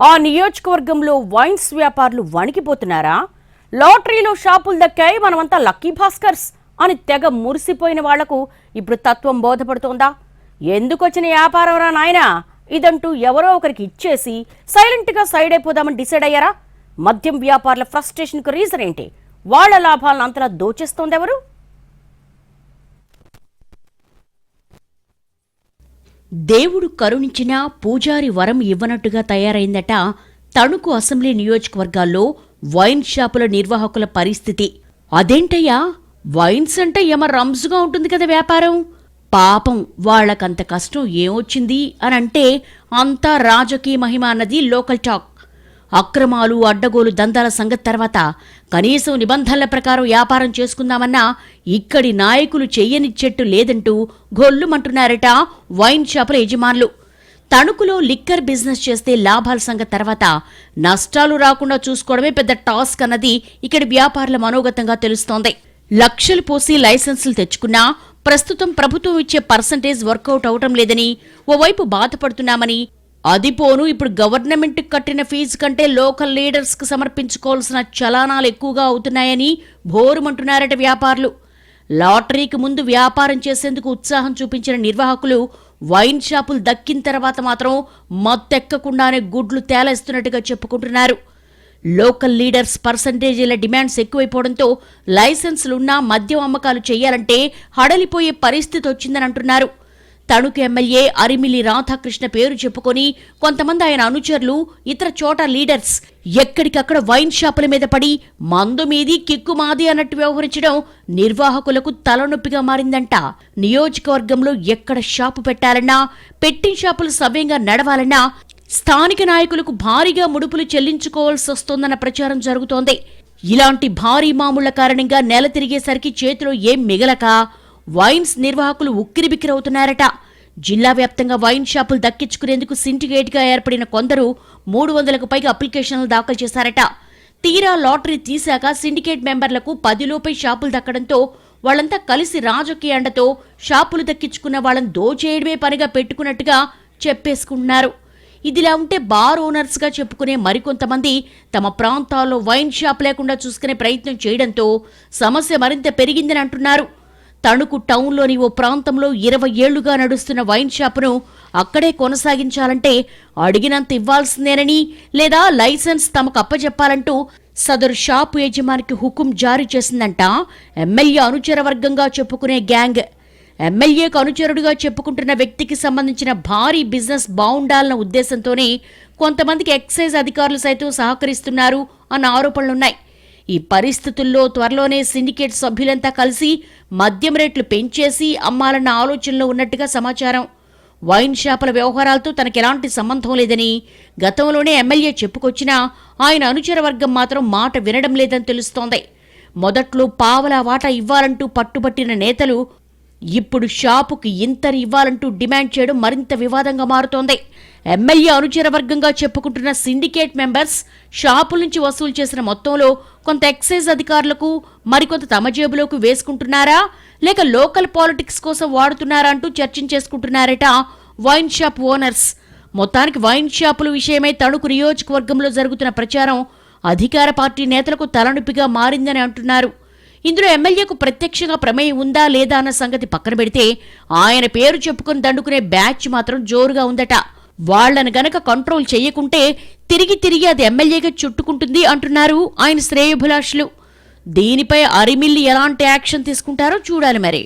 ఆ నియోజకవర్గంలో వైన్స్ వ్యాపారులు వణికిపోతున్నారా? లాటరీలో షాపులు దక్కాయి, మనమంతా లక్కీ భాస్కర్స్ అని తెగ మురిసిపోయిన వాళ్లకు ఇప్పుడు తత్వం బోధపడుతోందా? ఎందుకొచ్చిన వ్యాపారం రా నాయనా ఇదంటూ ఎవరో ఒకరికి ఇచ్చేసి సైలెంట్గా సైడ్ అయిపోదామని డిసైడ్ అయ్యారా? మద్యం వ్యాపారుల ఫ్రస్ట్రేషన్కు రీజన్ ఏంటి? వాళ్ల లాభాలను అంతలా దోచేస్తోంది ఎవరు? దేవుడు కరుణించినా పూజారి వరం ఇవ్వనట్టుగా తయారైందట తణుకు అసెంబ్లీ నియోజకవర్గాల్లో వైన్ షాపుల నిర్వాహకుల పరిస్థితి. అదేంటయ్యా, వైన్స్ అంటే ఏమ రంజుగా ఉంటుంది కదా వ్యాపారం, పాపం వాళ్లకంత కష్టం ఏమొచ్చింది అని అంటే అంతా రాజకీయ మహిమ అన్నది లోకల్ టాక్. అక్రమాలు అడ్డగోలు దందాల సంగతి తర్వాత కనీసం నిబంధనల ప్రకారం వ్యాపారం చేసుకుందామన్నా ఇక్కడి నాయకులు చెయ్యనిచ్చెట్టు లేదంటూ గొల్లుమంటున్నారట వైన్ షాపుల యజమానులు. తణుకులో లిక్కర్ బిజినెస్ చేస్తే లాభాల సంగతి తర్వాత నష్టాలు రాకుండా చూసుకోవడమే పెద్ద టాస్క్ అన్నది ఇక్కడి వ్యాపారుల మనోగతంగా తెలుస్తోంది. లక్షలు పోసి లైసెన్సులు తెచ్చుకున్నా ప్రస్తుతం ప్రభుత్వం ఇచ్చే పర్సంటేజ్ వర్కౌట్ అవటం లేదని ఓవైపు బాధపడుతున్నామని, అది పోను ఇప్పుడు గవర్నమెంట్కి కట్టిన ఫీజు కంటే లోకల్ లీడర్స్కి సమర్పించుకోవాల్సిన చలానాలు ఎక్కువగా అవుతున్నాయని భోరుమంటున్నారట వ్యాపారులు. లాటరీకి ముందు వ్యాపారం చేసేందుకు ఉత్సాహం చూపించిన నిర్వాహకులు వైన్ షాపులు దక్కిన తర్వాత మాత్రం మత్తెక్కకుండానే గుడ్లు తేలేస్తున్నట్టుగా చెప్పుకుంటున్నారు. లోకల్ లీడర్స్ పర్సంటేజీల డిమాండ్స్ ఎక్కువైపోవడంతో లైసెన్సులున్నా మద్యం అమ్మకాలు చేయాలంటే హడలిపోయే పరిస్థితి వచ్చిందని అంటున్నారు. తణుకు ఎమ్మెల్యే అరిమిల్లి రాధాకృష్ణ పేరు చెప్పుకొని కొంతమంది ఆయన అనుచరులు ఇతర చోట లీడర్స్ ఎక్కడికక్కడ వైన్ షాపుల మీద పడి మందు మీది కిక్కు మాది అన్నట్టు వ్యవహరించడం నిర్వాహకులకు తలనొప్పిగా మారిందంట. నియోజకవర్గంలో ఎక్కడ షాపు పెట్టాలన్నా, పెట్టిన షాపులు సవ్యంగా నడవాలన్నా స్థానిక నాయకులకు భారీగా ముడుపులు చెల్లించుకోవాల్సి వస్తోందన్న ప్రచారం జరుగుతోంది. ఇలాంటి భారీ మామూళ్ల కారణంగా నెల తిరిగేసరికి చేతిలో ఏం మిగలక వైన్స్ నిర్వాహకులు ఉక్కిరిబిక్కిరవుతున్నారట. జిల్లా వ్యాప్తంగా వైన్ షాపులు దక్కించుకునేందుకు సిండికేట్గా ఏర్పడిన కొందరు 300కు పైగా అప్లికేషన్లు దాఖలు చేశారట. తీరా లాటరీ తీశాక సిండికేట్ మెంబర్లకు 10 లోపే షాపులు దక్కడంతో వాళ్లంతా కలిసి రాజకీయ అండతో షాపులు దక్కించుకున్న వాళ్ళని దోచేయడమే పనిగా పెట్టుకున్నట్టుగా చెప్పేసుకుంటున్నారు. ఇదిలా ఉంటే బార్ ఓనర్స్గా చెప్పుకునే మరికొంతమంది తమ ప్రాంతాల్లో వైన్ షాప్ లేకుండా చూసుకునే ప్రయత్నం చేయడంతో సమస్య మరింత పెరిగిందని అంటున్నారు. తణుకు టౌన్లోని ఓ ప్రాంతంలో 20 ఏళ్లుగా నడుస్తున్న వైన్ షాపును అక్కడే కొనసాగించాలంటే అడిగినంత ఇవ్వాల్సిందేనని, లేదా లైసెన్స్ తమకు అప్పచెప్పాలంటూ సదరు షాపు యజమానికి హుకుం జారీ చేసిందంట ఎమ్మెల్యే అనుచర వర్గంగా చెప్పుకునే గ్యాంగ్. ఎమ్మెల్యేకు అనుచరుడిగా చెప్పుకుంటున్న వ్యక్తికి సంబంధించిన భారీ బిజినెస్ బావుండాలన్న ఉద్దేశంతోనే కొంతమందికి ఎక్సైజ్ అధికారులు సైతం సహకరిస్తున్నారు అన్న ఆరోపణలున్నాయి. ఈ పరిస్థితుల్లో త్వరలోనే సిండికేట్ సభ్యులంతా కలిసి మద్యం రేట్లు పెంచేసి అమ్మాలన్న ఆలోచనలో ఉన్నట్టుగా సమాచారం. వైన్ షాపుల వ్యవహారాలతో తనకెలాంటి సంబంధం లేదని గతంలోనే ఎమ్మెల్యే చెప్పుకొచ్చినా ఆయన అనుచర వర్గం మాత్రం మాట వినడం లేదని తెలుస్తోంది. మొదట్లో పావలా వాటా ఇవ్వాలంటూ పట్టుబట్టిన నేతలు ఇప్పుడు షాపుకి ఇంతని ఇవ్వాలంటూ డిమాండ్ చేయడం మరింత వివాదంగా మారుతోంది. ఎమ్మెల్యే అనుచర వర్గంగా చెప్పుకుంటున్న సిండికేట్ మెంబర్స్ షాపుల నుంచి వసూలు చేసిన మొత్తంలో కొంత ఎక్సైజ్ అధికారులకు, మరికొంత తమ జేబులోకి వేసుకుంటున్నారా, లేక లోకల్ పాలిటిక్స్ కోసం వాడుతున్నారా అంటూ చర్చించేసుకుంటున్నారట వైన్ షాప్ ఓనర్స్. మొత్తానికి వైన్ షాపుల విషయమై తణుకు నియోజకవర్గంలో జరుగుతున్న ప్రచారం అధికార పార్టీ నేతలకు తలనొప్పిగా మారిందని అంటున్నారు. ఇందులో ఎమ్మెల్యేకు ప్రత్యక్షంగా ప్రమేయం ఉందా లేదా అన్న సంగతి పక్కన పెడితే ఆయన పేరు చెప్పుకుని దండుకునే బ్యాచ్ మాత్రం జోరుగా ఉందట. వాళ్లను గనక కంట్రోల్ చేయకుంటే తిరిగి అది ఎమ్మెల్యేగా చుట్టుకుంటుంది అంటున్నారు ఆయన శ్రేయోభిలాషులు. దీనిపై అరిమిల్లి ఎలాంటి యాక్షన్ తీసుకుంటారో చూడాలి మరి.